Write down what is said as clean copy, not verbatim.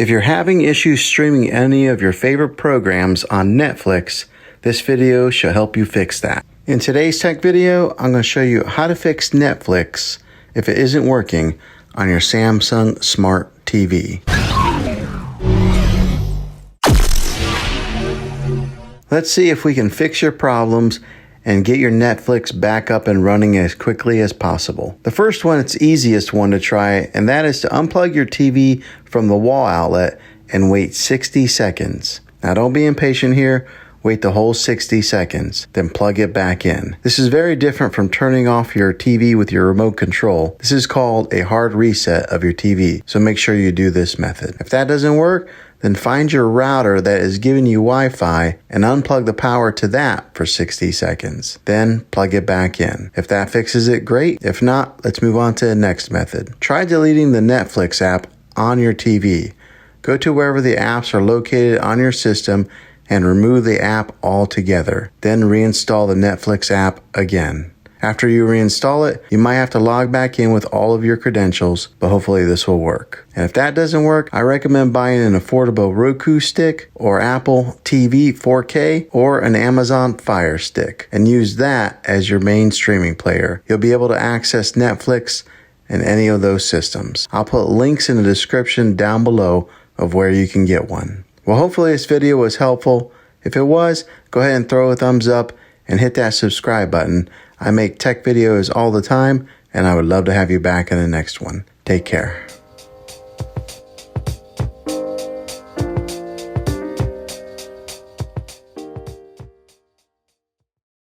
If you're having issues streaming any of your favorite programs on Netflix, this video should help you fix that. In today's tech video, I'm going to show you how to fix Netflix if it isn't working on your Samsung Smart TV. Let's see if we can fix your problems and get your Netflix back up and running as quickly as possible. The first one, it's the easiest one to try, and that is to unplug your TV from the wall outlet and wait 60 seconds. Now don't be impatient here. Wait the whole 60 seconds, then plug it back in. This is very different from turning off your TV with your remote control. This is called a hard reset of your TV, so make sure you do this method. If that doesn't work, then find your router that is giving you Wi-Fi and unplug the power to that for 60 seconds. Then plug it back in. If that fixes it, great. If not, let's move on to the next method. Try deleting the Netflix app on your TV. Go to wherever the apps are located on your system and remove the app altogether. Then reinstall the Netflix app again. After you reinstall it, you might have to log back in with all of your credentials, but hopefully this will work. And if that doesn't work, I recommend buying an affordable Roku stick or Apple TV 4K or an Amazon Fire Stick and use that as your main streaming player. You'll be able to access Netflix and any of those systems. I'll put links in the description down below of where you can get one. Well, hopefully this video was helpful. If it was, go ahead and throw a thumbs up and hit that subscribe button. I make tech videos all the time, and I would love to have you back in the next one. Take care.